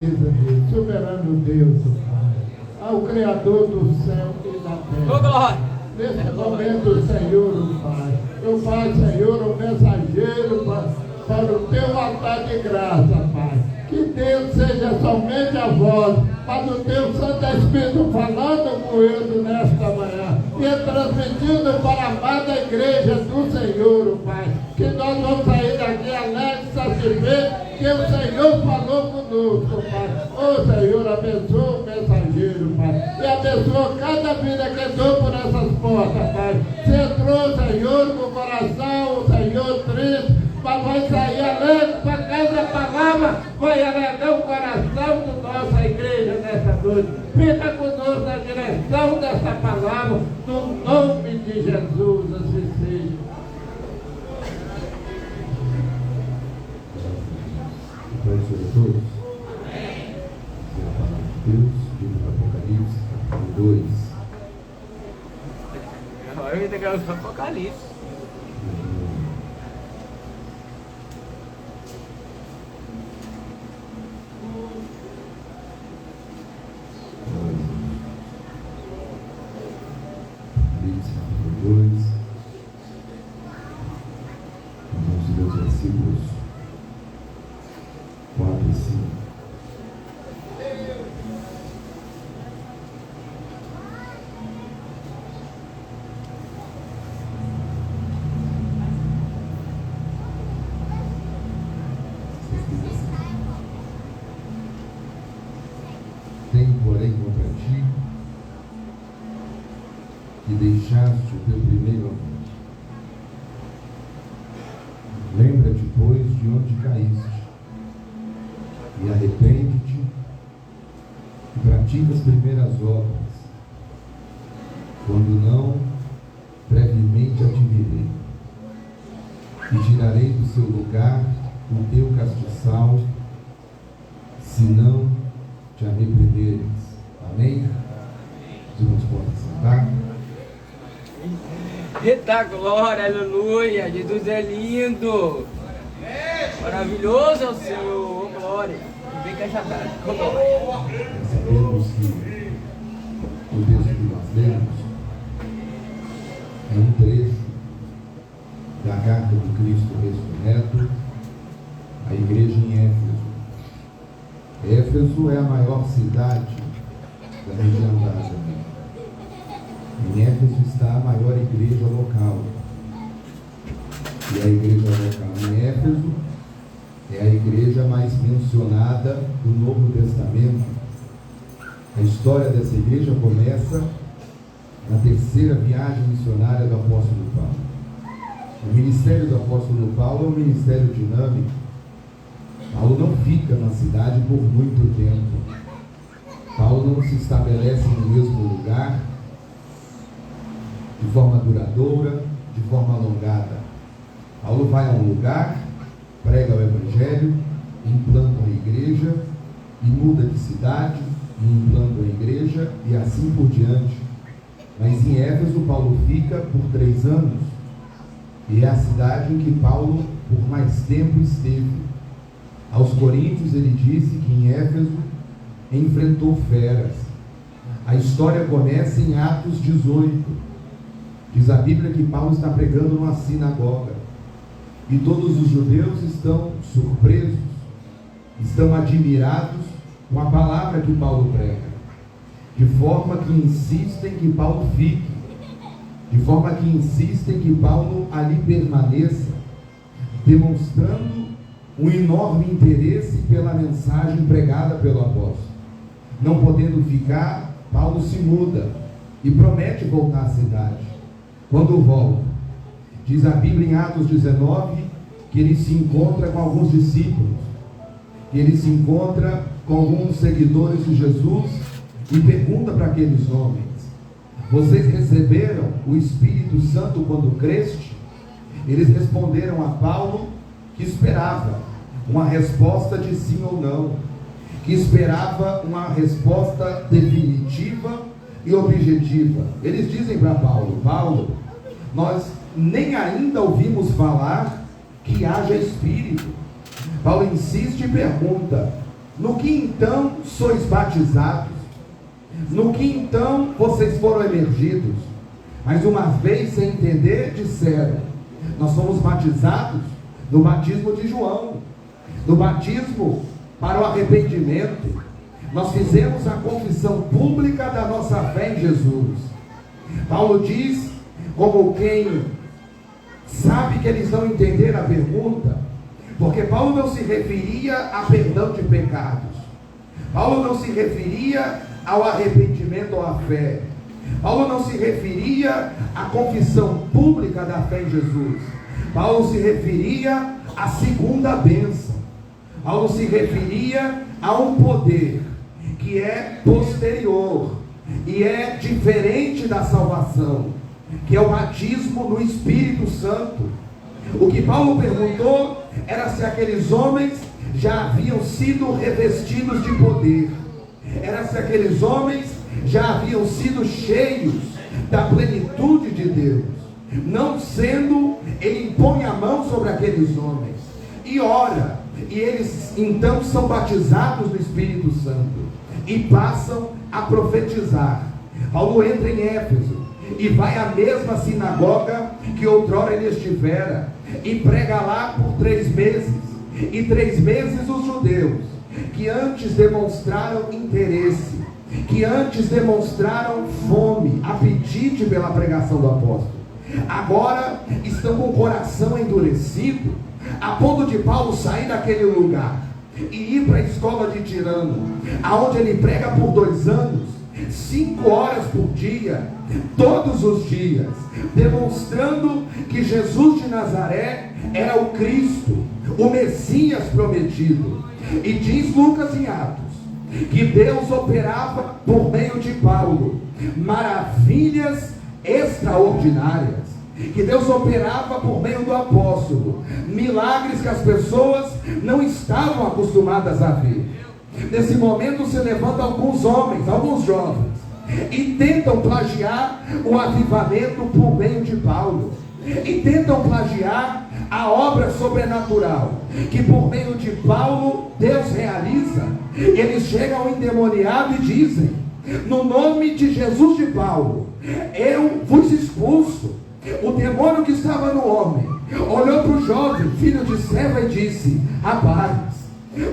Soberano Deus, Pai, ao Criador do céu e da terra. Nesse momento, Senhor, Pai, eu faço, Senhor, um mensageiro para o teu altar de graça, Pai. Que Deus seja somente a voz, mas o teu Santo Espírito falando comigo nesta manhã e transmitindo para a amada igreja do Senhor, Pai. Que nós vamos sair daqui alegres, satisfeitos, que o Senhor falou conosco, Pai. Ô Senhor, abençoa o mensageiro, Pai. E abençoa cada vida que entrou por essas portas, Pai. Se entrou, Senhor, com o coração, Senhor, triste, mas vai sair alegre para cada palavra, vai alegrar o coração da nossa igreja nessa noite. Fica conosco na direção dessa palavra, no nome de Jesus, assim seja. Glória a todos. É a palavra de Deus, livro do Apocalipse, capítulo 2. Agora eu ainda quero o Apocalipse. Apocalipse, capítulo 2. Vamos ler os versículos 4 e 5. Tenho, porém, contra ti que deixaste o teu primeiro amor. Lembra-te, pois, de onde caíste, e arrepende-te, e pratica as primeiras obras, quando não, brevemente eu te virei, e tirarei do seu lugar o teu castiçal, se não te arrependeres. Amém? Os irmãos podem sentar. Eita glória, aleluia, Jesus é lindo, maravilhoso é o Senhor, glória, vem que essa tarde, glória. Sabemos que o texto que nós lemos é um trecho da carta do Cristo ressurreto à igreja em Éfeso. Éfeso é a maior cidade da região da Ásia Menor. Em Éfeso está a maior igreja local. E a igreja local em Éfeso é a igreja mais mencionada do Novo Testamento. A história dessa igreja começa na terceira viagem missionária do apóstolo Paulo. O ministério do apóstolo Paulo é um ministério dinâmico. Paulo não fica na cidade por muito tempo. Paulo não se estabelece no mesmo lugar de forma duradoura, de forma alongada. Paulo vai a um lugar, prega o evangelho, implanta uma igreja, e muda de cidade, e implanta uma igreja, e assim por diante. Mas em Éfeso, Paulo fica por 3 anos, e é a cidade em que Paulo por mais tempo esteve. Aos Coríntios ele disse que em Éfeso enfrentou feras. A história começa em Atos 18. Diz a Bíblia que Paulo está pregando numa sinagoga. E todos os judeus estão surpresos, estão admirados com a palavra que Paulo prega. De forma que insistem que Paulo fique. De forma que insistem que Paulo ali permaneça. Demonstrando um enorme interesse pela mensagem pregada pelo apóstolo. Não podendo ficar, Paulo se muda e promete voltar à cidade. Quando volta, diz a Bíblia em Atos 19 que ele se encontra com alguns discípulos, que ele se encontra com alguns seguidores de Jesus e pergunta para aqueles homens: vocês receberam o Espírito Santo quando creste? Eles responderam a Paulo que esperava uma resposta de sim ou não, que esperava uma resposta definitiva e objetiva. Eles dizem para Paulo: Paulo, nós nem ainda ouvimos falar que haja Espírito. Paulo insiste e pergunta: no que então sois batizados? No que então vocês foram emergidos? Mas uma vez sem entender, disseram: nós fomos batizados no batismo de João, no batismo para o arrependimento. Nós fizemos a confissão pública da nossa fé em Jesus. Paulo diz, como quem sabe que eles não entenderam a pergunta, porque Paulo não se referia a perdão de pecados, Paulo não se referia ao arrependimento ou à fé, Paulo não se referia à confissão pública da fé em Jesus. Paulo se referia à segunda bênção. Paulo se referia a um poder que é posterior e é diferente da salvação, que é o batismo no Espírito Santo. O que Paulo perguntou era se aqueles homens já haviam sido revestidos de poder, era se aqueles homens já haviam sido cheios da plenitude de Deus. Não sendo, ele impõe a mão sobre aqueles homens e ora, e eles então são batizados no Espírito Santo e passam a profetizar. Paulo entra em Éfeso e vai à mesma sinagoga que outrora ele estivera e prega lá por 3 meses. E 3 meses os judeus, que antes demonstraram interesse, que antes demonstraram fome, apetite pela pregação do apóstolo, agora estão com o coração endurecido, a ponto de Paulo sair daquele lugar e ir para a escola de Tirano, aonde ele prega por 2 anos, 5 horas por dia, todos os dias, demonstrando que Jesus de Nazaré era o Cristo, o Messias prometido. E diz Lucas em Atos que Deus operava por meio de Paulo maravilhas extraordinárias, que Deus operava por meio do apóstolo milagres que as pessoas não estavam acostumadas a ver. Nesse momento se levantam alguns homens, alguns jovens, e tentam plagiar o avivamento por meio de Paulo, e tentam plagiar a obra sobrenatural que por meio de Paulo Deus realiza. Eles chegam ao endemoniado e dizem: no nome de Jesus de Paulo, eu vos expulso. O demônio que estava no homem olhou para o jovem, filho de Seva, e disse: rapaz,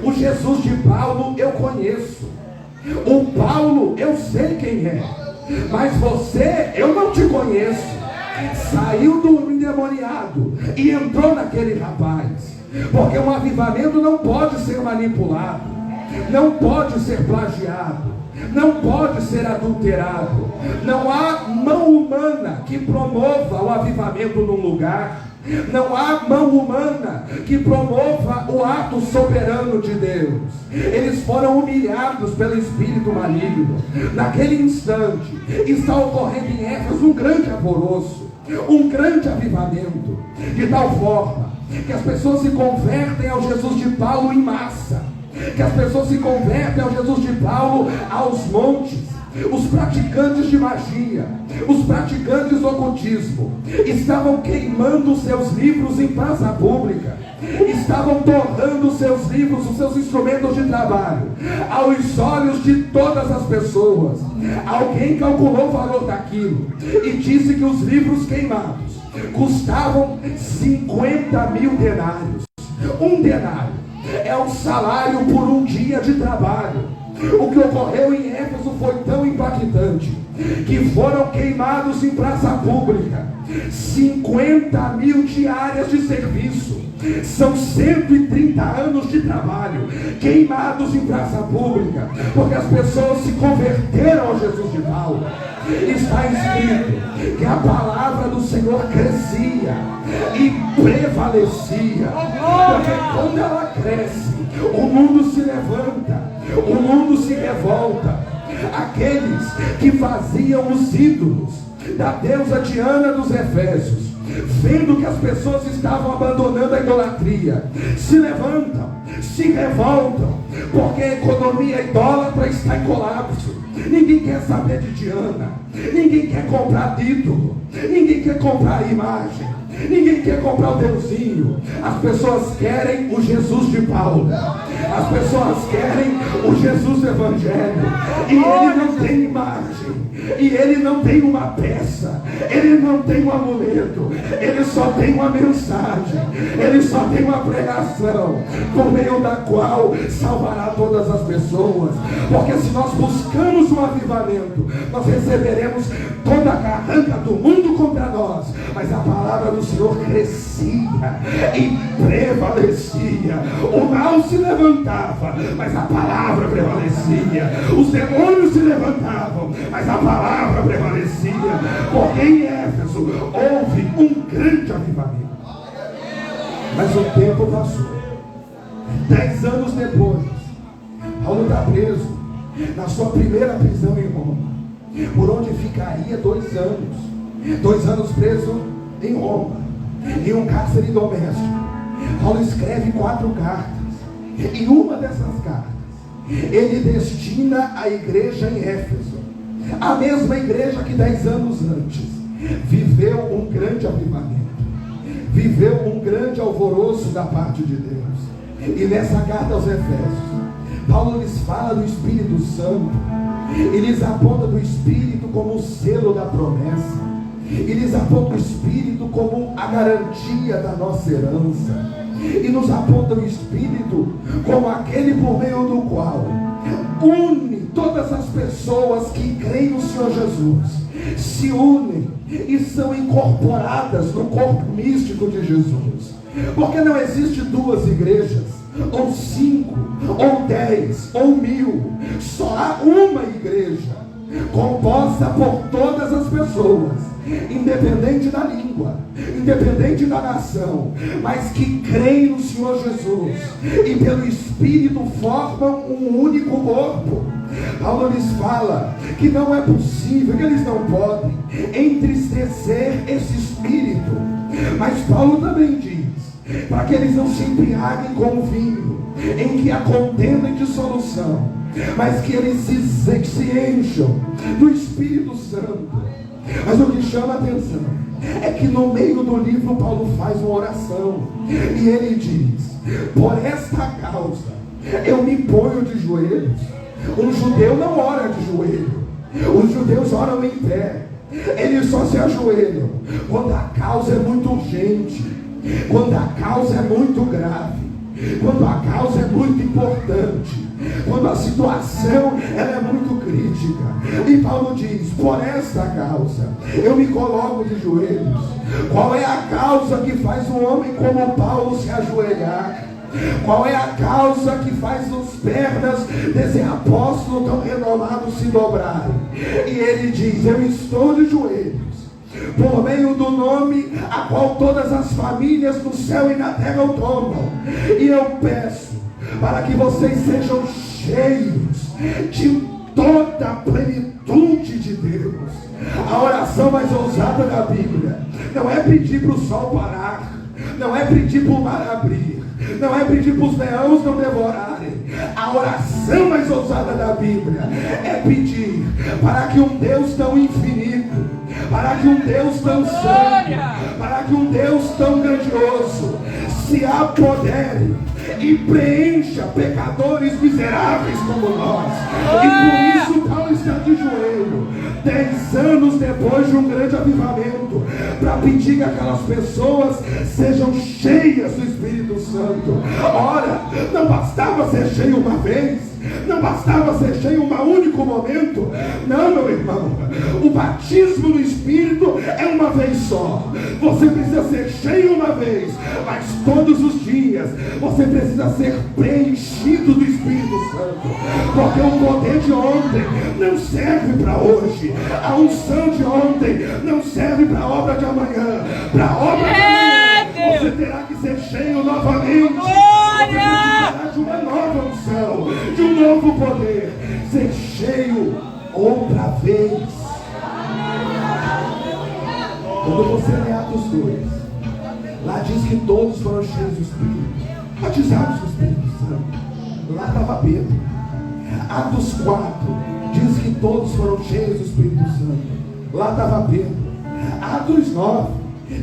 o Jesus de Paulo eu conheço, o Paulo eu sei quem é, mas você eu não te conheço. Saiu do endemoniado e entrou naquele rapaz, porque um avivamento não pode ser manipulado, não pode ser plagiado, não pode ser adulterado. Não há mão humana que promova o avivamento num lugar. Não há mão humana que promova o ato soberano de Deus. Eles foram humilhados pelo espírito maligno. Naquele instante está ocorrendo em Éfeso um grande alvoroço, um grande avivamento, de tal forma que as pessoas se convertem ao Jesus de Paulo em massa, que as pessoas se convertem ao Jesus de Paulo aos montes. Os praticantes de magia, os praticantes do ocultismo, estavam queimando seus livros em praça pública, estavam tornando seus livros, os seus instrumentos de trabalho, aos olhos de todas as pessoas. Alguém calculou o valor daquilo e disse que os livros queimados custavam 50 mil denários. Um denário é o salário por um dia de trabalho. O que ocorreu em Éfeso foi tão impactante que foram queimados em praça pública 50 mil diárias de serviço. São 130 anos de trabalho queimados em praça pública, porque as pessoas se converteram ao Jesus de Paulo. Está escrito que a palavra do Senhor crescia e prevalecia, porque quando ela cresce, o mundo se levanta, o mundo se revolta. Aqueles que faziam os ídolos da deusa Diana dos Efésios, vendo que as pessoas estavam abandonando a idolatria, se levantam, se revoltam, porque a economia idólatra está em colapso. Ninguém quer saber de Diana, ninguém quer comprar ídolo, ninguém quer comprar imagem, ninguém quer comprar o deusinho. As pessoas querem o Jesus de Paulo. As pessoas querem o Jesus do Evangelho, e ele não tem imagem, e ele não tem uma peça, ele não tem um amuleto, ele só tem uma mensagem, ele só tem uma pregação, por meio da qual salvará todas as pessoas. Porque se nós buscamos um avivamento, nós receberemos toda a carranca do mundo contra nós, mas a palavra do Senhor crescia e prevalecia. O mal se levantava, mas a palavra prevalecia. Os demônios se levantavam, mas a palavra prevalecia. Porque em Éfeso houve um grande avivamento. Mas o tempo passou. 10 anos depois, Paulo está preso na sua primeira prisão em Roma, por onde ficaria 2 anos. 2 anos preso em Roma, em um cárcere doméstico. Paulo escreve 4 cartas, e uma dessas cartas ele destina à igreja em Éfeso, a mesma igreja que 10 anos antes viveu um grande avivamento, viveu um grande alvoroço da parte de Deus. E nessa carta aos Efésios, Paulo lhes fala do Espírito Santo, e lhes aponta do Espírito como o selo da promessa, e lhes aponta o Espírito como a garantia da nossa herança, e nos aponta o Espírito como aquele por meio do qual une todas as pessoas que creem no Senhor Jesus, se unem e são incorporadas no corpo místico de Jesus. Porque não existe 2 igrejas, ou 5, ou 10, ou 1000. Só há uma igreja, composta por todas as pessoas, independente da língua, independente da nação, mas que creem no Senhor Jesus e pelo Espírito formam um único corpo. Paulo lhes fala que não é possível, que eles não podem entristecer esse Espírito, mas Paulo também diz para que eles não se embriaguem com o vinho, em que há contenda e dissolução, mas que eles se encham do Espírito Santo. Mas o que chama a atenção é que no meio do livro Paulo faz uma oração, e ele diz: por esta causa eu me ponho de joelhos. Um judeu não ora de joelho, os judeus oram em pé. Eles só se ajoelham quando a causa é muito urgente, quando a causa é muito grave, quando a causa é muito importante, quando a situação ela é muito crítica. E Paulo diz: por esta causa eu me coloco de joelhos. Qual é a causa que faz um homem como Paulo se ajoelhar? Qual é a causa que faz as pernas desse apóstolo tão renomado se dobrarem? E ele diz: eu estou de joelhos por meio do nome a qual todas as famílias no céu e na terra o tomam, e eu peço para que vocês sejam cheios de toda a plenitude de Deus. A oração mais ousada da Bíblia não é pedir para o sol parar, não é pedir para o mar abrir, não é pedir para os leões não devorarem. A oração mais ousada da Bíblia é pedir para que um Deus tão infinito, para que um Deus tão santo, para que um Deus tão grandioso se apodere e preencha pecadores miseráveis como nós. E por isso Paulo está de joelho 10 anos depois de um grande avivamento, para pedir que aquelas pessoas sejam cheias do Espírito Santo. Ora, não bastava ser cheio uma vez, não bastava ser cheio um único momento. Não, meu irmão, o batismo no Espírito é uma vez só. Você precisa ser cheio uma vez, mas todos os dias você precisa ser preenchido do Espírito Santo, porque o poder de ontem não serve para hoje, a unção de ontem não serve para a obra de amanhã. Para a obra de amanhã você terá que ser cheio novamente. De uma nova unção, de um novo poder, ser cheio outra vez. Quando você lê Atos 2, lá diz que todos foram cheios do Espírito, batizados do Espírito Santo. Lá estava Pedro. Atos 4 diz que todos foram cheios do Espírito Santo. Lá estava Pedro. Atos 9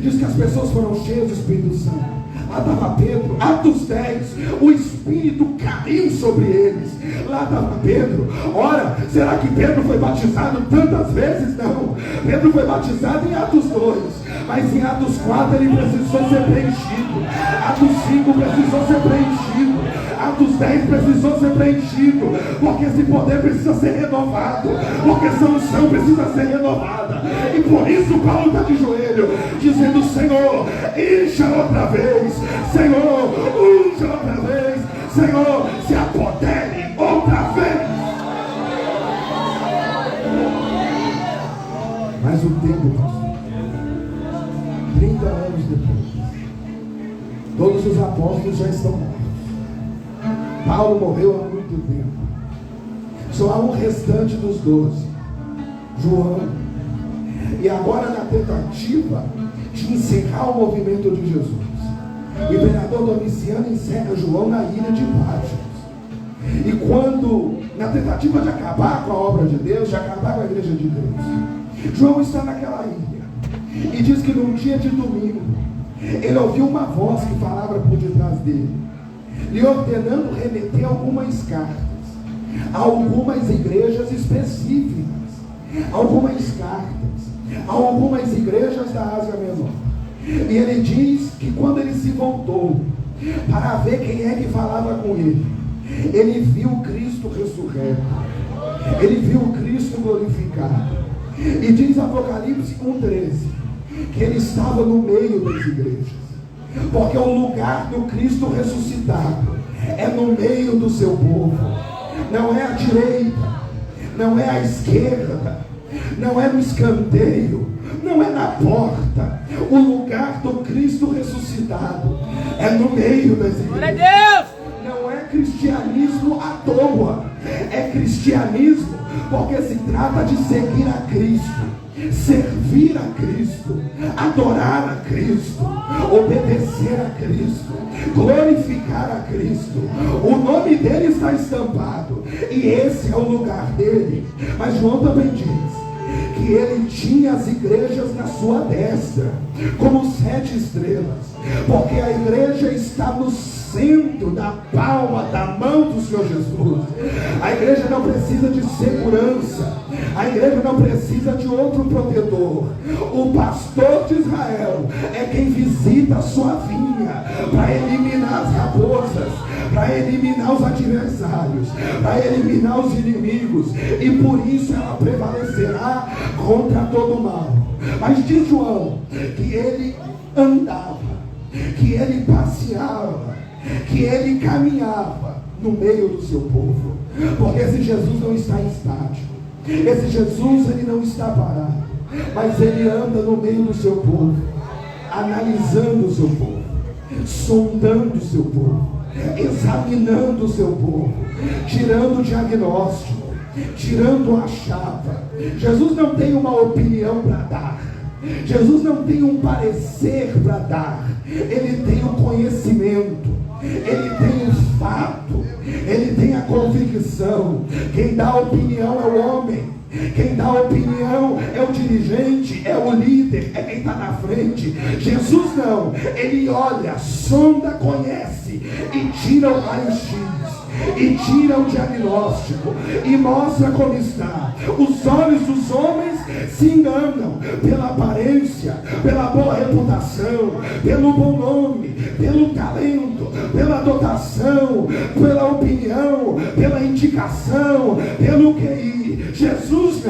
diz que as pessoas foram cheias do Espírito Santo. Lá estava Pedro. Atos 10, o Espírito caiu sobre eles. Lá estava Pedro. Ora, será que Pedro foi batizado tantas vezes? Não. Pedro foi batizado em Atos 2, mas em Atos 4 ele precisou ser preenchido. Atos 5 precisou ser preenchido. Atos 10 precisou ser preenchido. Porque esse poder precisa ser renovado. Porque essa unção precisa ser renovada. E por isso Paulo está de joelho, dizendo: Senhor, encha outra vez. Senhor, unja outra vez. Senhor, se apodere outra vez. Mas o tempo passou. 30 anos depois, todos os apóstolos já estão mortos. Paulo morreu há muito tempo. Só há um restante dos 12, João. E agora, na tentativa de encerrar o movimento de Jesus, o imperador Domiciano encerra João na ilha de Patmos. E quando, na tentativa de acabar com a obra de Deus, de acabar com a igreja de Deus, João está naquela ilha. E diz que num dia de domingo, ele ouviu uma voz que falava por detrás dele, lhe ordenando remeter algumas cartas a algumas igrejas específicas, algumas cartas a algumas igrejas da Ásia Menor. E ele diz que quando ele se voltou para ver quem é que falava com ele, ele viu Cristo ressurreto, ele viu Cristo glorificado. E diz Apocalipse 1:13 que ele estava no meio das igrejas, porque o lugar do Cristo ressuscitado é no meio do seu povo. Não é à direita, não é à esquerda, não é no escanteio, não é na porta. O lugar do Cristo ressuscitado é no meio das igrejas. Não é cristianismo à toa, é cristianismo porque se trata de seguir a Cristo, servir a Cristo, adorar a Cristo, obedecer a Cristo, glorificar a Cristo. O nome dele está estampado e esse é o lugar dele. Mas João também diz que ele tinha as igrejas na sua destra, como 7 estrelas, porque a igreja está no centro da palma da mão do Senhor Jesus. A igreja não precisa de segurança, a igreja não precisa de outro protetor. O pastor de Israel é quem visita a sua vinha para eliminar as raposas, para eliminar os adversários, para eliminar os inimigos, e por isso ela prevalecerá contra todo o mal. Mas diz João que ele andava, que ele passeava, que ele caminhava no meio do seu povo, porque esse Jesus não está estático, esse Jesus ele não está parado, mas ele anda no meio do seu povo, analisando o seu povo, sondando o seu povo, examinando o seu povo, tirando o diagnóstico, tirando a chapa. Jesus não tem uma opinião para dar, Jesus não tem um parecer para dar, ele tem o conhecimento, ele tem o fato, ele tem a convicção. Quem dá a opinião é o homem, quem dá a opinião é o dirigente, é o líder, é quem está na frente. Jesus não, ele olha, sonda, conhece e tira o raio-x, e tira o diagnóstico e mostra como está. Os olhos dos homens se enganam pela aparência, pela boa reputação, pelo bom nome, pelo talento, pela dotação, pela opinião, pela indicação, pelo QI. Jesus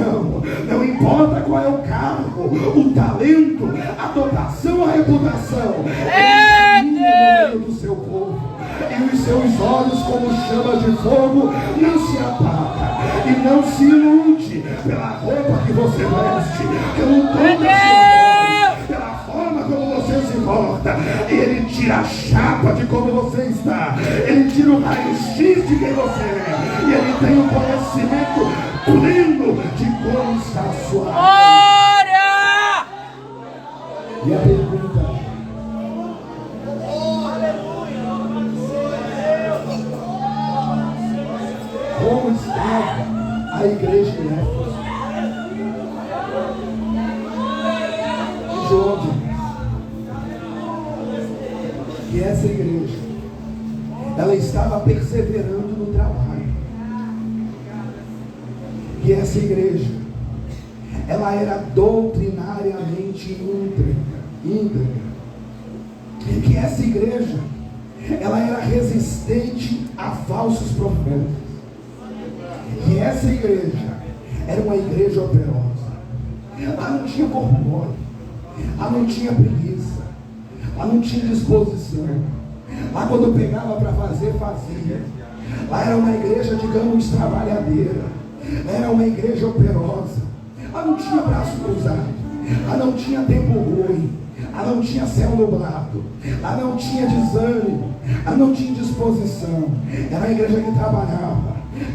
não importa qual é o cargo, o talento, a dotação, a reputação. É no meio do seu povo, e os seus olhos, como chama de fogo, não se apaga e não se ilude pela roupa que você veste, pelo tom da sua voz, pela forma como você se porta. Ele tira a chapa de como você está, ele tira o raio-x de quem você é, e ele tem o conhecimento pleno de como está a sua alma. E a pergunta é: como estava a igreja em Éfeso? João diz que essa essa igreja, ela estava perseverando no trabalho. E essa igreja, ela era doutrinariamente íntegra. E que essa igreja, ela era resistente a falsos profetas. E essa igreja era uma igreja operosa. Ela não tinha corpo mole, ela não tinha preguiça, ela não tinha disposição. Lá quando pegava para fazer, fazia. Lá era uma igreja, digamos, trabalhadeira. Era uma igreja operosa. Ela não tinha braço cruzado, ela não tinha tempo ruim, ela não tinha céu nublado, ela não tinha desânimo, ela não tinha disposição. Era uma igreja que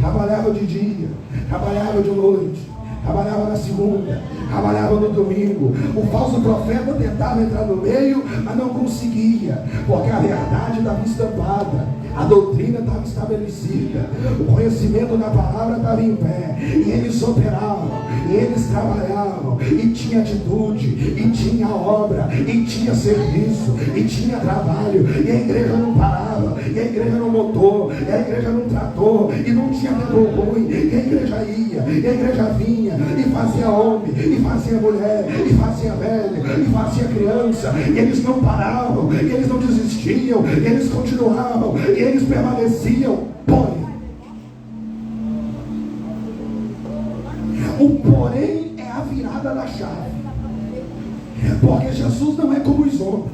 trabalhava de dia, trabalhava de noite, trabalhava na segunda, trabalhava no domingo. O falso profeta tentava entrar no meio, mas não conseguia, porque a verdade estava estampada, a doutrina estava estabelecida, o conhecimento da palavra estava em pé, e eles operavam, e eles trabalhavam, e tinha atitude, e tinha obra, e tinha serviço, e tinha trabalho, e a igreja não parava, e a igreja não botou, e a igreja não tratou, e não tinha tempo ruim, e a igreja ia, e a igreja vinha, e fazia homem, e fazia mulher, e fazia velho, e fazia criança, e eles não paravam, e eles não desistiam, e eles continuavam, e eles permaneciam. Porém é a virada da chave, porque Jesus não é como os homens,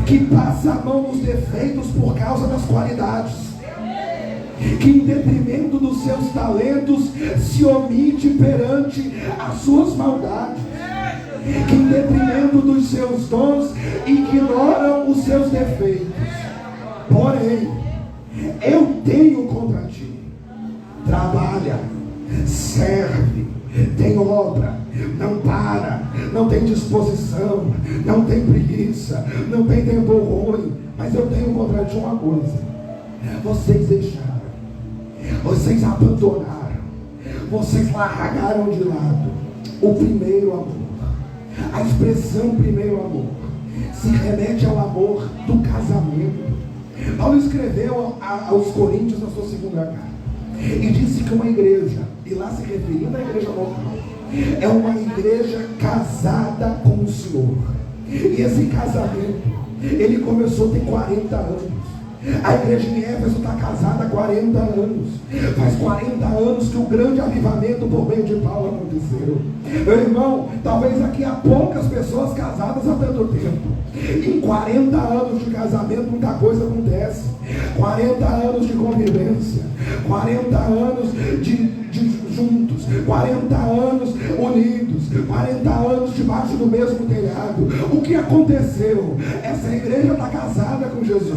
que passa a mão nos defeitos por causa das qualidades, que em detrimento dos seus talentos se omite perante as suas maldades, que em detrimento dos seus dons ignoram os seus defeitos. Porém, eu tenho contra ti: trabalha, serve, tem obra, não para, não tem disposição, não tem preguiça, não tem tempo ruim. Mas eu tenho contra ti uma coisa: vocês deixaram, vocês abandonaram, vocês largaram de lado o primeiro amor. A expressão primeiro amor se remete ao amor do casamento. Paulo escreveu aos Coríntios na sua segunda carta e disse que uma igreja, e lá se referindo à igreja local, é uma igreja casada com o Senhor. E esse casamento, ele começou tem 40 anos. A igreja em Éfeso está casada há 40 anos. Faz 40 anos que o grande avivamento por meio de Paulo aconteceu. Meu irmão, talvez aqui há poucas pessoas casadas há tanto tempo. Em 40 anos de casamento muita coisa acontece. 40 anos de convivência, 40 anos de juntos, 40 anos unidos, 40 anos debaixo do mesmo telhado. O que aconteceu? Essa igreja está casada com Jesus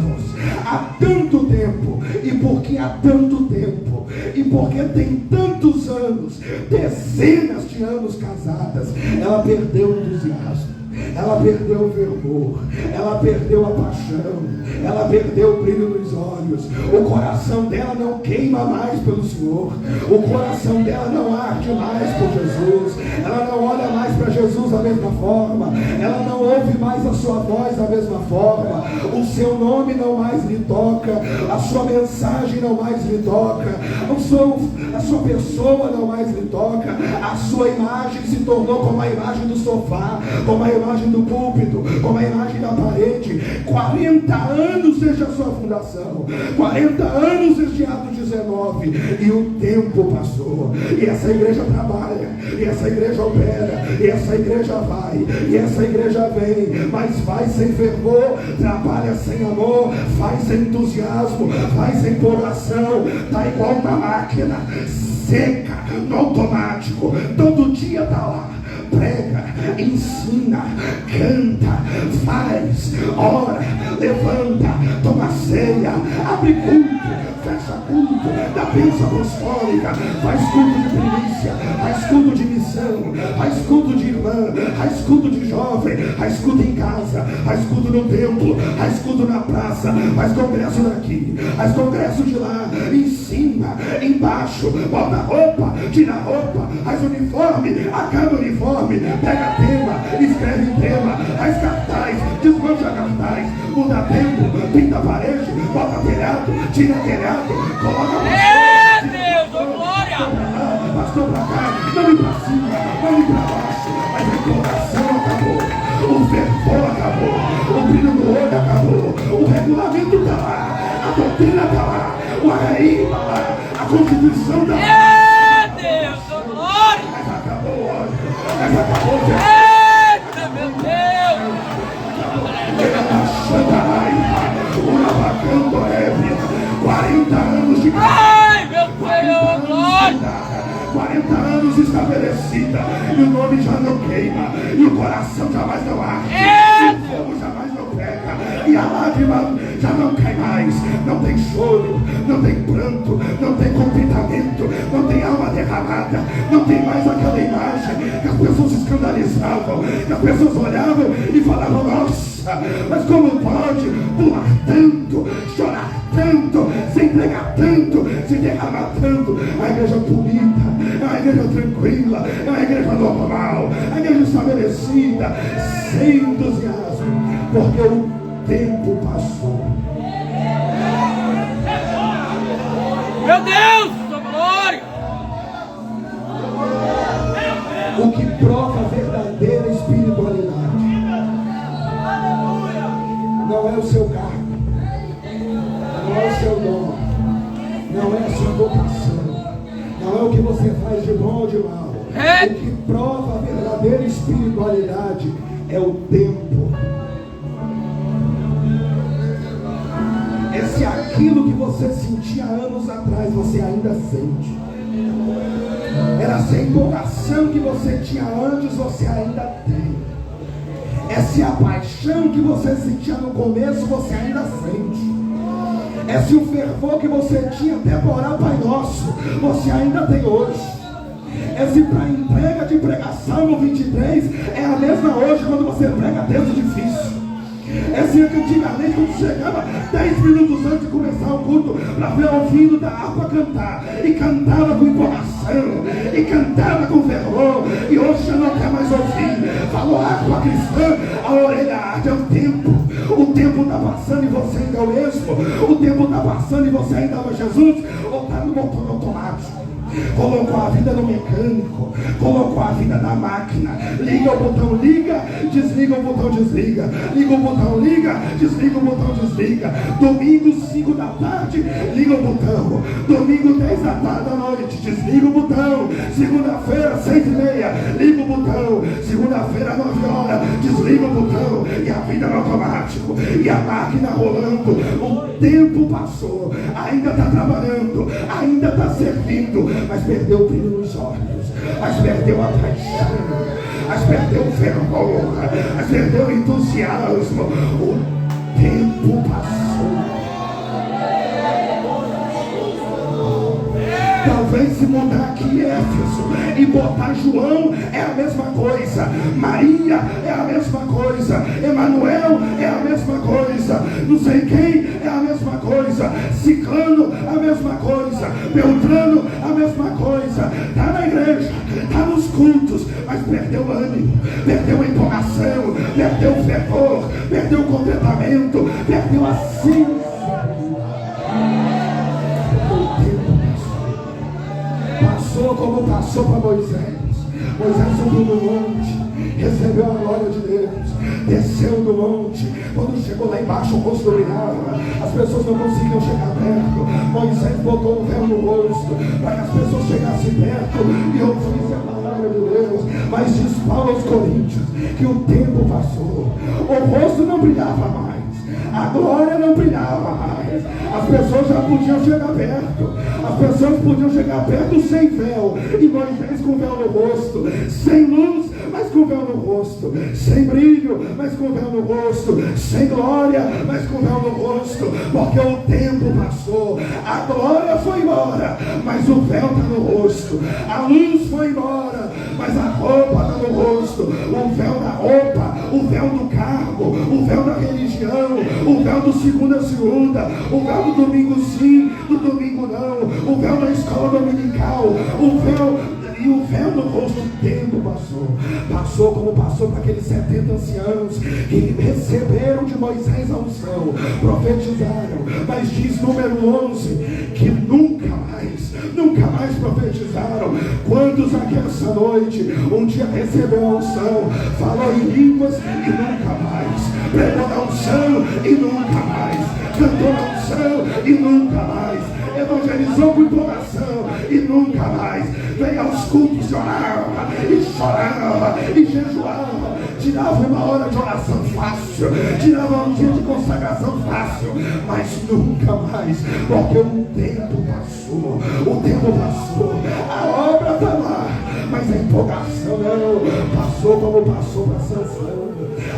há tanto tempo. E porque há tanto tempo, e porque tem tantos anos, dezenas de anos casadas, ela perdeu o entusiasmo, ela perdeu o fervor, ela perdeu a paixão, ela perdeu o brilho nos olhos. O coração dela não queima mais pelo Senhor, o coração dela não arde mais por Jesus, ela não olha mais para Jesus da mesma forma, ela não ouve mais a sua voz da mesma forma, o seu nome não mais lhe toca, a sua mensagem não mais lhe toca, a sua pessoa não mais lhe toca, a sua imagem se tornou como a imagem do sofá, como a imagem do púlpito, como a imagem da parede. 40 anos desde a sua fundação, 40 anos desde Atos 19, e o tempo passou, e essa igreja trabalha, e essa igreja opera, e essa igreja vai, e essa igreja vem, mas faz sem fervor, trabalha sem amor, faz sem entusiasmo, faz sem empolgação, está igual uma máquina seca, no automático, todo dia está lá. Prega, ensina, canta, faz, ora, levanta, toma ceia, abre culto, fecha culto, dá bênção apostólica, faz culto de primícia, faz culto de missão, faz culto de irmã, faz culto de jovem, faz culto em casa, faz culto no templo, faz culto na praça, faz congresso daqui, faz congresso de lá, ensina, embaixo, bota roupa, tira roupa, faz uniforme, acaba o uniforme, pega tema, escreve tema, faz cartaz, desmancha cartaz, o muda tempo, pinta a parede, bota telhado, tira telhado, coloca Meu Deus, ô glória! pastor pra cá, não ir pra cima, não ir pra baixo, mas a coração acabou. O fervor acabou, o brilho no olho acabou, o regulamento está lá, a doutrina está lá, o ARI está lá, a Constituição está lá. Meu Deus, ô glória! Mas acabou o ódio, mas acabou o fervor. Eita, meu Deus! Uma vacando ébria, 40 anos de Ai, meu Deus, glória! 40 anos estabelecida, e o nome já não queima, e o coração jamais não arde, e o fogo jamais não pega, e a lágrima já não cai mais, não tem choro, não tem pranto, não tem contentamento, não tem alma derramada, não tem mais aquela imagem que as pessoas se escandalizavam, que as pessoas olhavam e falavam, nossa, mas como pode pular tanto, chorar tanto, se entregar tanto, se derramar tanto? A igreja bonita, é uma igreja tranquila, é uma igreja normal, a igreja estabelecida, sem entusiasmo, porque o tempo passou. Meu Deus, sua glória! O que prova a verdadeira espiritualidade não é o seu cargo, não é o seu dom, não é a sua vocação, não é o que você faz de bom ou de mal. O que prova a verdadeira espiritualidade é o tempo. É se aquilo que você sentia anos atrás você ainda sente. Era se a empolgação que você tinha antes você ainda tem. É se a paixão que você sentia no começo você ainda sente. É se o fervor que você tinha até por orar Pai Nosso você ainda tem hoje. É se para a entrega de pregação no 23 é a mesma hoje quando você prega texto difícil. É se antigamente quando chegava 10 minutos antes de começar o culto para ver o ouvido da harpa cantar, e cantava com empolgação, e cantava com fervor, e hoje já não quer mais ouvir. Falou harpa cristã, a orelha arde. É o tempo está passando e você ainda é o mesmo, o tempo está passando e você ainda ama Jesus, ou está no motor automático. Colocou a vida no mecânico, colocou a vida na máquina. Liga o botão, liga, desliga o botão, desliga. Liga o botão, liga, desliga o botão, desliga. Domingo 5 da tarde, liga o botão. Domingo 10 da tarde da noite, desliga o botão. Segunda-feira 6h30, liga o botão. Segunda-feira 9 horas, desliga o botão. E a vida no automático, e a máquina rolando. O tempo passou, ainda está trabalhando, ainda está servindo, mas perdeu o brilho nos olhos, mas perdeu a paixão, mas perdeu o fervor, mas perdeu o entusiasmo. O tempo passou. Talvez se mudar aqui Éfeso e botar João é a mesma coisa, Maria é a mesma coisa, Emanuel é a mesma coisa, não sei quem é a mesma coisa, Ciclano a mesma coisa, Beltrano a mesma coisa. Está na igreja, está nos cultos, mas perdeu o ânimo, perdeu a empolgação, perdeu o fervor, perdeu o contentamento, perdeu a sinceridade. Passou como passou para Moisés. Moisés subiu no monte, recebeu a glória de Deus, desceu do monte. Quando chegou lá embaixo o rosto brilhava, as pessoas não conseguiam chegar perto. Moisés botou um véu no rosto para que as pessoas chegassem perto e ouvissem a palavra de Deus. Mas diz Paulo aos Coríntios que o tempo passou, o rosto não brilhava mais, a glória não brilhava mais, as pessoas já podiam chegar perto, as pessoas podiam chegar perto sem véu, e Moisés com véu no rosto, sem luz, mas com véu no rosto, sem brilho, mas com véu no rosto, sem glória, mas com véu no rosto, porque o tempo passou, a glória foi embora, mas o véu está no rosto, a luz foi embora, mas a roupa está no rosto, o véu da roupa, o véu do cargo, o véu da religião, o véu do segunda a segunda, o véu do domingo sim, do domingo não, o véu da escola dominical, o véu no rosto. O tempo passou. Passou como passou para aqueles 70 anciãos que receberam de Moisés a unção, profetizaram, mas diz número 11 que nunca mais profetizaram. Quantos aqui essa noite um dia recebeu a unção, falou em línguas e nunca mais, pregou na unção e nunca mais, cantou na unção e nunca mais, evangelizou com empolgação e nunca mais, veio aos cultos, orava e chorava e jejuava, tirava uma hora de oração fácil, tirava um dia de consagração fácil, mas nunca mais, porque o tempo passou, a obra está lá, mas a empolgação não, passou como passou para Sansão.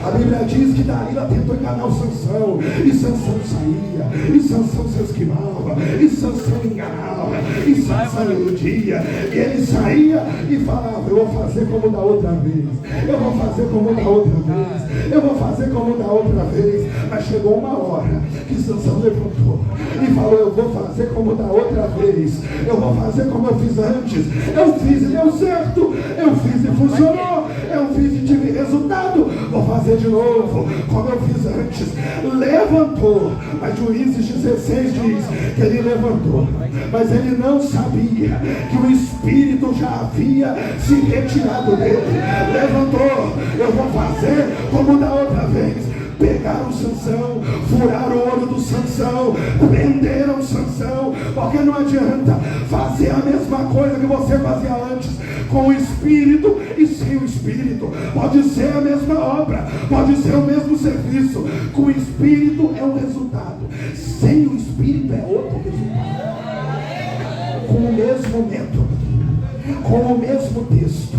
A Bíblia diz que Dalila tentou enganar o Sansão, e Sansão saía, e Sansão se esquivava, e Sansão enganava, e Sansão iludia, e ele saía e falava: eu vou fazer como da outra vez, eu vou fazer como da outra vez, eu vou fazer como da outra vez. Mas chegou uma hora que Sansão levantou e falou: eu vou fazer como da outra vez, eu vou fazer como eu fiz antes, eu fiz e deu certo, eu fiz e funcionou, eu fiz e tive resultado, vou fazer de novo como eu fiz antes. Levantou, mas Juízes 16 diz que ele levantou, mas ele não sabia que o Espírito já havia se retirado dele. Levantou: eu vou fazer como da outra vez. Pegaram Sansão, furaram o olho do Sansão, prenderam Sansão, porque não adianta fazer a mesma coisa que você fazia antes, com o Espírito e sem o Espírito. Pode ser a mesma obra, pode ser o mesmo serviço, com o Espírito é um resultado, sem o Espírito é outro resultado. Com o mesmo método, com o mesmo texto,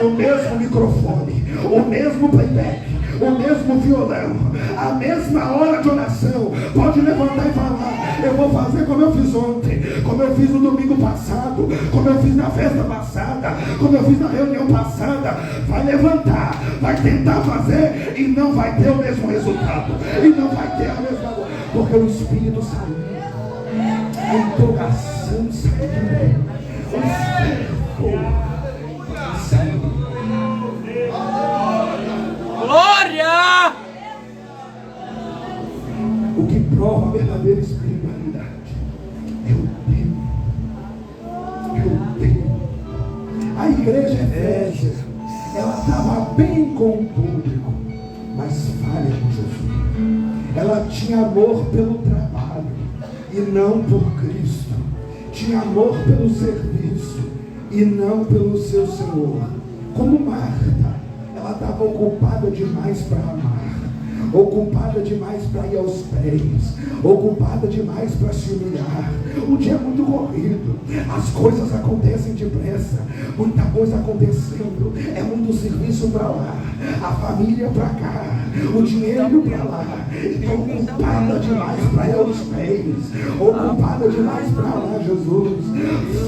o mesmo microfone, o mesmo playback, o mesmo violão, a mesma hora de oração, pode levantar e falar: eu vou fazer como eu fiz ontem, como eu fiz no domingo passado, como eu fiz na festa passada, como eu fiz na reunião passada. Vai levantar, vai tentar fazer e não vai ter o mesmo resultado, e não vai ter a mesma coisa, porque o Espírito saiu, a empolgação saiu, o Espírito saiu. Glória! O que prova a verdadeira espiritualidade é o tempo. É o tempo. A igreja Efésios, ela estava bem com o público, mas falha com Jesus. Ela tinha amor pelo trabalho e não por Cristo. Tinha amor pelo serviço e não pelo seu Senhor. Como Marta, ela estava ocupada demais para amar, ocupada demais para ir aos pés, ocupada demais para se humilhar. O dia é muito corrido, as coisas acontecem depressa, muita coisa acontecendo, é muito serviço para lá, a família para cá, o dinheiro para lá. Estou ocupada demais para ir aos pés, ocupada demais para lá. Jesus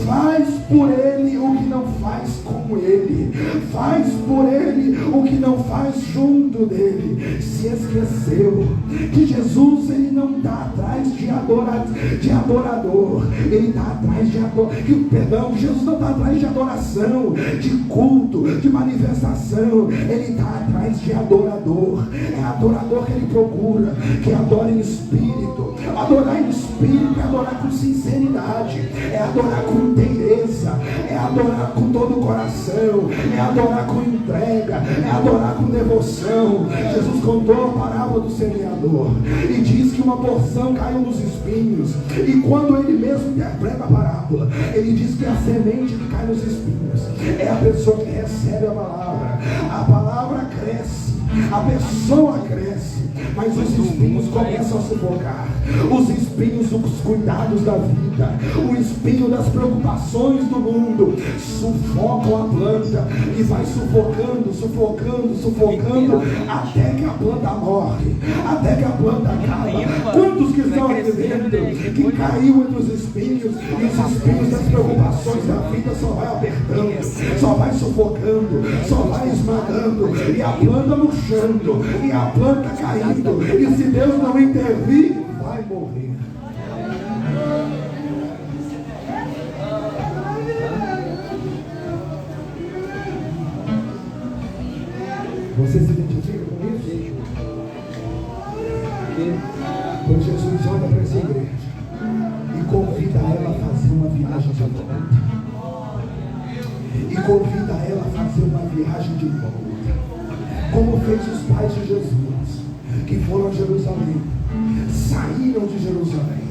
faz por ele o que não faz com ele, faz por ele o que não faz junto dele. Se esqueceu que Jesus, ele não está atrás de adorador, ele está atrás de Jesus não está atrás de adoração, de culto, de manifestação, ele está atrás de adorador. É adorador que ele procura, que adora em espírito. Adorar em espírito é adorar com sinceridade, é adorar com inteireza, é adorar com todo o coração, é adorar com entrega, é adorar com devoção. Jesus contou a parábola do semeador e diz que uma porção caiu nos espinhos, e quando ele mesmo interpreta a parábola, ele diz que a semente que cai nos espinhos é a pessoa que recebe a palavra cresce, a pessoa cresce, mas os espinhos começam a sufocar, os espinhos dos cuidados da vida, o espinho das preocupações do mundo sufocam a planta e vai sufocando, até que a planta morre, até que a planta acaba. Quantos que estão aqui vendo que caiu entre os espinhos, e os espinhos das preocupações da vida só vai apertando, só vai sufocando, só vai esmagando, e a planta murchando, e a planta caindo, e se Deus não intervir, vai morrer. Você se identifica com isso? Quando Jesus olha para essa igreja e convida ela a fazer uma viagem de volta, e convida ela a fazer uma viagem de volta, como fez os pais de Jesus, que foram a Jerusalém, saíram de Jerusalém.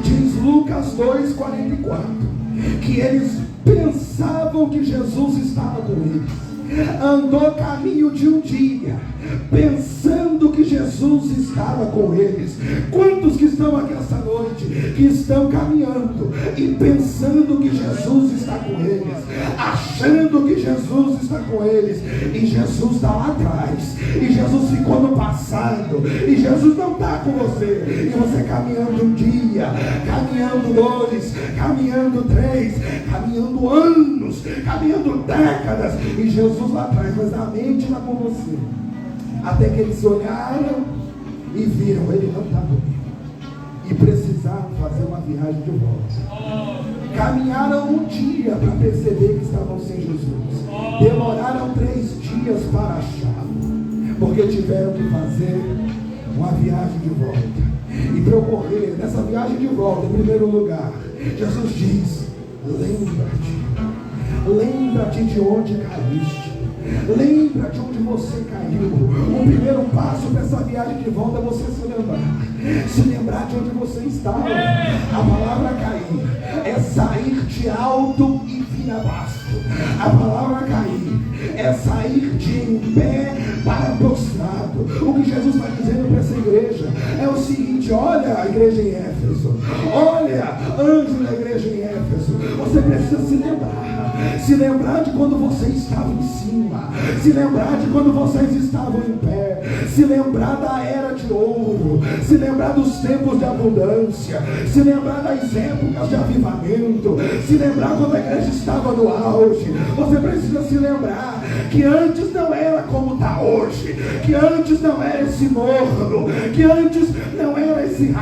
Diz Lucas 2,44 que eles pensavam que Jesus estava com eles, andou caminho de um dia pensando que Jesus estava com eles. Quantos que estão aqui essa noite que estão caminhando e pensando que Jesus está com eles, achando que Jesus está com eles, e Jesus está lá atrás, e Jesus ficou no passado, e Jesus não está com você, e você caminhando um dia, caminhando 2, caminhando 3, caminhando anos, caminhando décadas, e Jesus lá atrás, mas a mente está com você. Até que eles olharam e viram, ele não está comigo, e precisaram fazer uma viagem de volta. Caminharam um dia para perceber que estavam sem Jesus, demoraram 3 dias para achá-lo, porque tiveram que fazer uma viagem de volta. E para ocorrer nessa viagem de volta, em primeiro lugar, Jesus diz: lembra-te de onde caíste. Lembra de onde você caiu. O primeiro passo dessa viagem de volta é você se lembrar de onde você estava. A palavra cair é sair de alto e vir abaixo. A palavra cair é sair de em pé para prostrado. O que Jesus está dizendo para essa igreja é o seguinte: olha a igreja em Éfeso, olha anjo da igreja em Éfeso, você precisa se lembrar de quando você estava em cima, se lembrar de quando vocês estavam em pé, se lembrar da era de ouro, se lembrar dos tempos de abundância, se lembrar das épocas de avivamento, se lembrar quando a igreja estava no auge. Você precisa se lembrar que antes não era como está hoje, que antes não era esse morno, que antes não era esse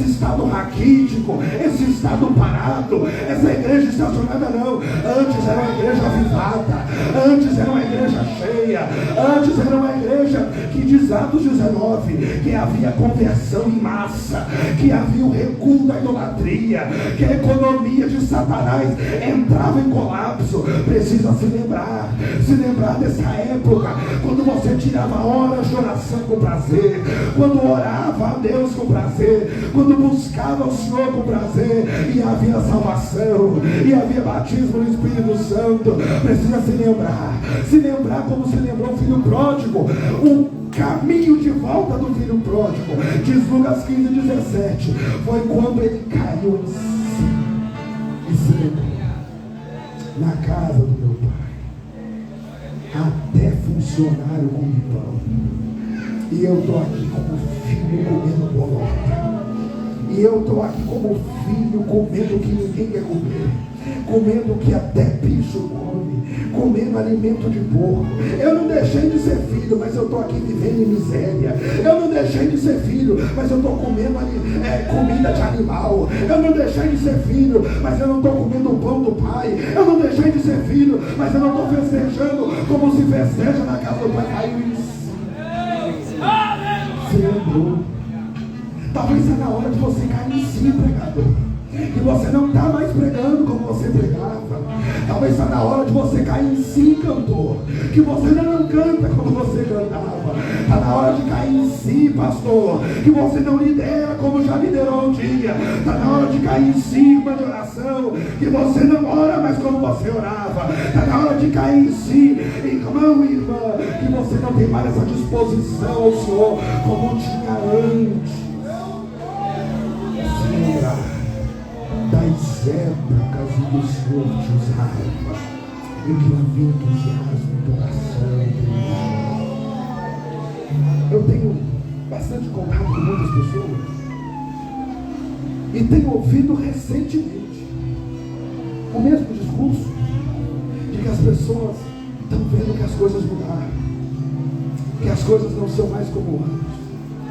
estado raquítico, esse estado parado, essa igreja estacionada, não. Antes era uma igreja avivada, antes era uma igreja cheia, antes era uma igreja que diz Atos 19, que havia conversão em massa, que havia o recuo da idolatria, que a economia de Satanás entrava em colapso. Precisa se lembrar dessa época, quando você tirava horas de oração com prazer, quando orava a Deus com prazer, quando buscava o Senhor com prazer, e havia salvação, e havia batismo no Espírito Santo. Precisa se lembrar como se lembrou o filho pródigo, o caminho de volta do filho pródigo. Diz Lucas 15:17, foi quando ele caiu em si e se lembrou: na casa do meu pai até funcionário come pão, e eu estou aqui como filho comendo bolota, e eu estou aqui como filho comendo o que ninguém quer comer, comendo o que até bicho come, comendo alimento de porco. Eu não deixei de ser filho, mas eu estou aqui vivendo em miséria. Eu não deixei de ser filho, mas eu estou comendo comida de animal. Eu não deixei de ser filho, mas eu não estou comendo o pão do pai. Eu não deixei de ser filho, mas eu não estou festejando como se festeja na casa do pai. Caiu em si. Se lembrou. Talvez seja na hora de você cair em si, pregador, que você não está mais pregando como você pregava. Talvez está na hora de você cair em si, cantor, que você já não canta como você cantava. Está na hora de cair em si, pastor, que você não lidera como já liderou um dia. Está na hora de cair em si com de oração, que você não ora mais como você orava. Está na hora de cair em si, irmão e irmã, que você não tem mais essa disposição ao Senhor como tinha antes. Se lembrar das épocas e dos fortes raiva, em que havia entusiasmo do coração. Eu tenho bastante contato com muitas pessoas e tenho ouvido recentemente o mesmo discurso de que as pessoas estão vendo que as coisas mudaram, que as coisas não são mais como antes.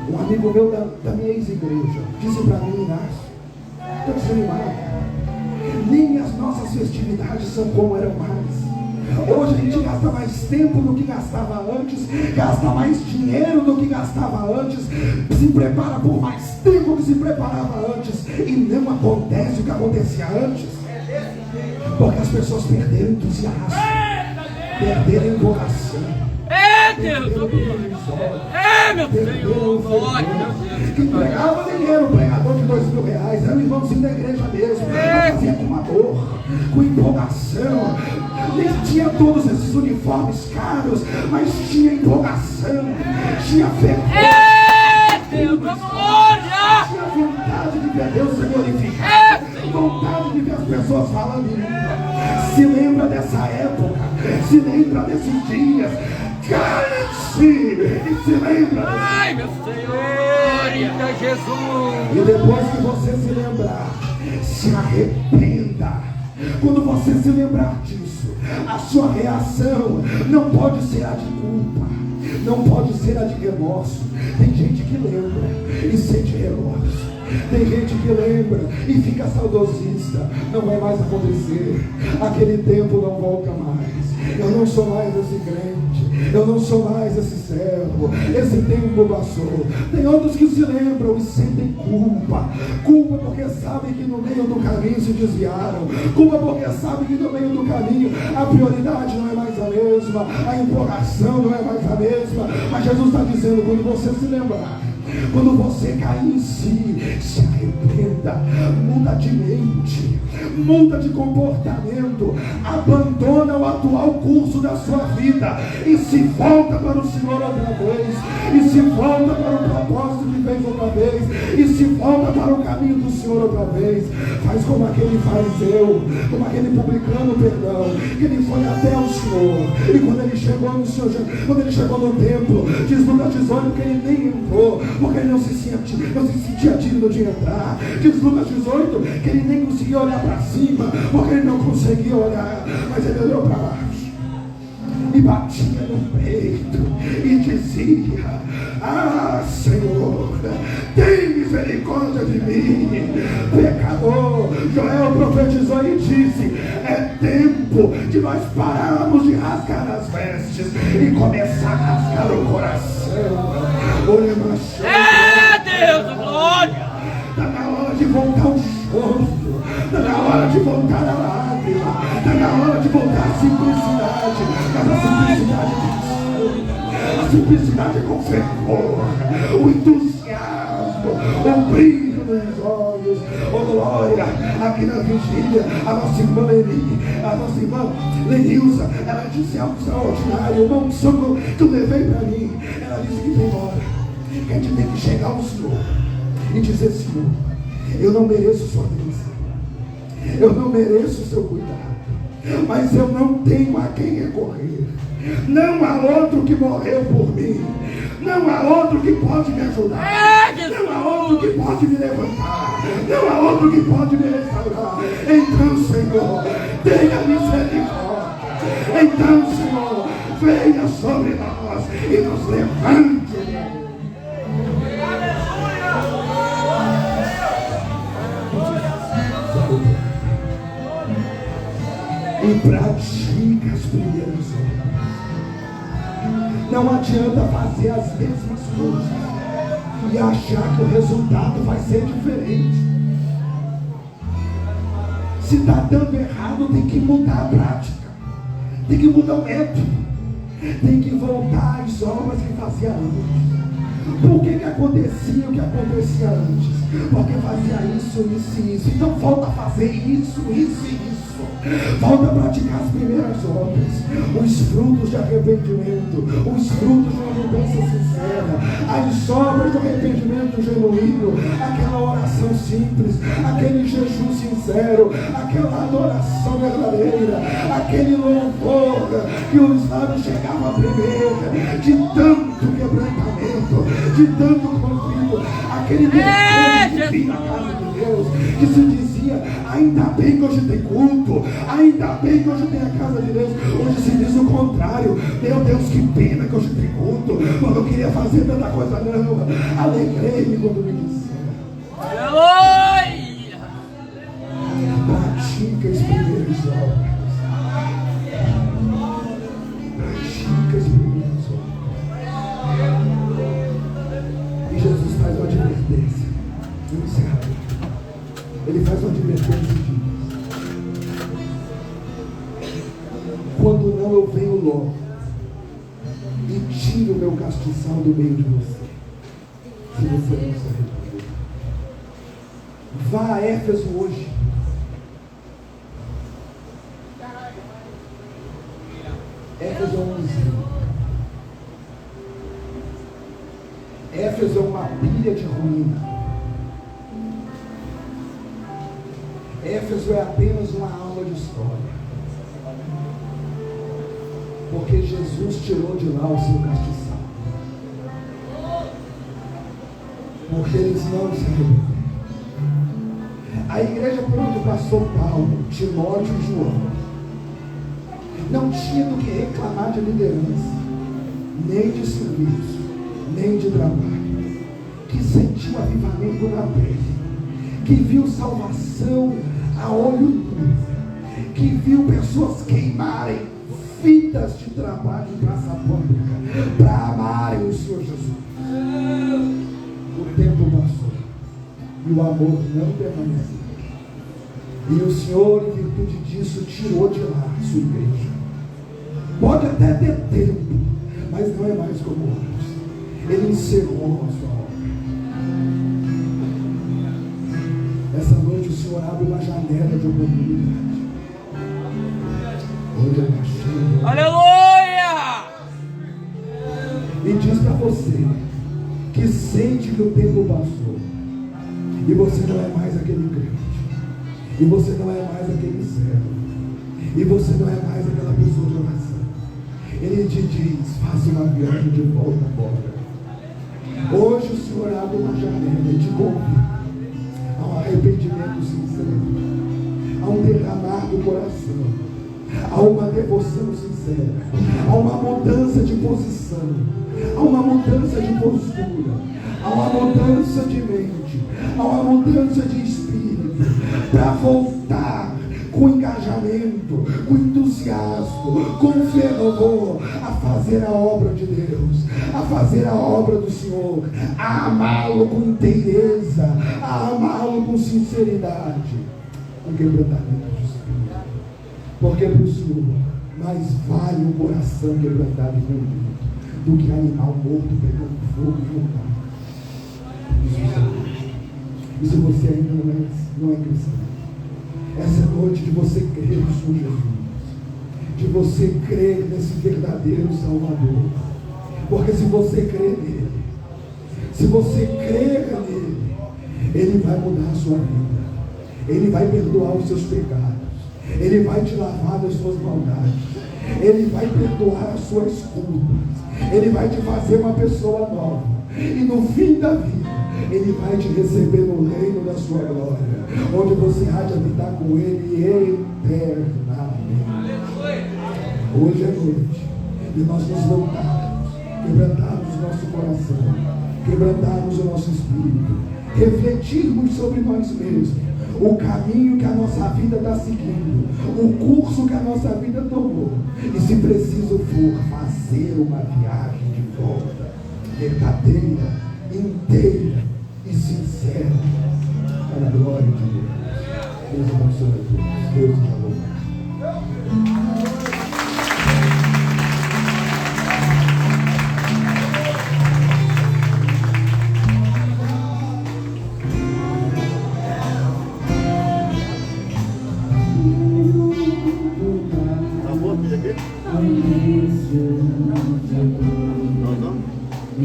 Um amigo meu da minha ex-igreja disse para mim: Inácio, estou desanimado, nem as nossas festividades são como eram mais. Hoje a gente gasta mais tempo do que gastava antes, gasta mais dinheiro do que gastava antes, se prepara por mais tempo que se preparava antes, e não acontece o que acontecia antes, porque as pessoas perderam entusiasmo, perderam empolgação. Deus! Meu Senhor! Glória! Que entregava dinheiro, um pregador de R$2.000, era um irmãozinho da igreja mesmo, fazia com amor, com empolgação. Nem tinha todos esses uniformes caros, mas tinha empolgação, tinha fé. Deus! Glória! Tinha vontade de ver Deus se glorificar, vontade de ver as pessoas falando em língua. Se lembra dessa época, se lembra desses dias. Cale-se e se lembra. Ai, meu Senhor, eita Jesus. E depois que você se lembrar, se arrependa. Quando você se lembrar disso, a sua reação não pode ser a de culpa, não pode ser a de remorso. Tem gente que lembra e sente remorso. Tem gente que lembra e fica saudosista. Não vai mais acontecer. Aquele tempo não volta mais. Eu não sou mais esse crente, eu não sou mais esse servo, esse tempo passou. Tem outros que se lembram e sentem culpa porque sabem que no meio do caminho se desviaram, culpa porque sabem que no meio do caminho a prioridade não é mais a mesma, a empolgação não é mais a mesma. Mas Jesus está dizendo, quando você se lembrar, quando você cair em si, se arrependa, muda de mente, muda de comportamento, abandona o atual curso da sua vida e se volta para o Senhor outra vez, e se volta para o propósito de vez outra vez, e se volta para o caminho do Senhor outra vez. Faz como aquele fariseu, como aquele publicano, perdão, que ele foi até o Senhor, e quando ele chegou no Senhor, quando ele chegou no templo, diz Lucas 18 que ele nem entrou, porque ele não se sentia digno de entrar. Diz Lucas 18 que ele nem conseguia olhar para cima, porque ele não conseguia olhar, mas ele olhou para baixo e batia no peito e dizia: ah, Senhor, tem misericórdia de mim, pecador. Joel profetizou e disse: é tempo de nós pararmos de rasgar as vestes e começar a rasgar o coração. Deus, glória! Está na hora de voltar o choro, está na hora de voltar a lágrima, está na hora de voltar a simplicidade, mas a simplicidade com fervor, o entusiasmo, o brilho nos olhos. Oh glória! Aqui na vigília, a nossa irmã Lenilza, ela disse algo extraordinário, uma unção que eu levei para mim. Ela disse que tem hora que a gente tem que chegar ao Senhor e dizer: Senhor, eu não mereço sua bênção, eu não mereço o seu cuidado, mas eu não tenho a quem recorrer. Não há outro que morreu por mim, não há outro que pode me ajudar, não há outro que pode me levantar, não há outro que pode me restaurar. Então, Senhor, tenha misericórdia. Então, Senhor, venha sobre nós e nos levante. E pratica as primeiras obras. Não adianta fazer as mesmas coisas e achar que o resultado vai ser diferente. Se está dando errado, tem que mudar a prática, tem que mudar o método, tem que voltar às obras que fazia antes. Por que acontecia o que acontecia antes? Porque fazia isso, isso e isso. Então volta a fazer isso, isso e isso. Volta a praticar as primeiras obras, os frutos de arrependimento, os frutos de uma mudança sincera, as obras do arrependimento genuíno, aquela oração simples, aquele jejum sincero, aquela adoração verdadeira, aquele louvor que os lábios chegavam a tremer de tanto quebrantamento, de tanto conflito, aquele desejo de vir na casa de Deus, que se dizia: ainda bem que hoje tem culto, ainda bem que hoje tem a casa de Deus. Hoje se diz o contrário: meu Deus, que pena que hoje tem culto, eu não queria fazer tanta coisa não. Alegrei-me quando me disseram. Aleluia! Pratica as primeiras obras. Quando não, eu venho logo e tiro o meu castiçal do meio de você. Se você não se arrepender, vá a Éfeso hoje. Éfeso é um museu. Éfeso é uma pilha de ruína. Éfeso é apenas uma aula de história. Porque Jesus tirou de lá o seu castiçal. Porque eles não se arrependeram. A igreja por onde passou Paulo, Timóteo e João não tinha do que reclamar de liderança, nem de serviço, nem de trabalho. Que sentiu avivamento na pele, que viu salvação a olho nu, que viu pessoas queimarem vidas de trabalho em praça pública para amarem o Senhor Jesus. O tempo passou e o amor não permaneceu. E o Senhor, em virtude disso, tirou de lá a sua igreja. Pode até ter tempo, mas não é mais como antes. Ele encerrou a sua obra. Essa noite o Senhor abre uma janela de oportunidade. Hoje é uma cheia. Aleluia! E diz para você que sente que o tempo passou e você não é mais aquele crente, e você não é mais aquele servo, e você não é mais aquela pessoa de oração. Ele te diz: faça uma viagem de volta agora. Hoje o Senhor abre uma janela e te convida a um arrependimento sincero, a um derramar do coração, a uma devoção sincera, a uma mudança de posição, a uma mudança de postura, a uma mudança de mente, a uma mudança de espírito, para voltar com engajamento, com entusiasmo, com fervor, a fazer a obra de Deus, a fazer a obra do Senhor, a amá-lo com inteireza, a amá-lo com sinceridade, com quebrantamento de espírito. Porque para o Senhor mais vale um coração quebrantado e contrito do que animal morto pegando fogo e voltar. E se você ainda não é cristão, essa é a noite de você crer no Senhor Jesus, de você crer nesse verdadeiro Salvador. Porque se você crer nele, se você crer nele, ele vai mudar a sua vida, ele vai perdoar os seus pecados, ele vai te lavar das suas maldades, ele vai perdoar as suas culpas, ele vai te fazer uma pessoa nova, e no fim da vida ele vai te receber no reino da sua glória, onde você há de habitar com ele eternamente. Hoje é noite de nós nos voltarmos, quebrantarmos o nosso coração, quebrantarmos o nosso espírito, refletirmos sobre nós mesmos, o caminho que a nossa vida está seguindo, o curso que a nossa vida tomou, e se preciso for, fazer uma viagem de volta, verdadeira, inteira e sincera, para a glória de Deus. Deus abençoe a todos. Deus te louve.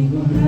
Não.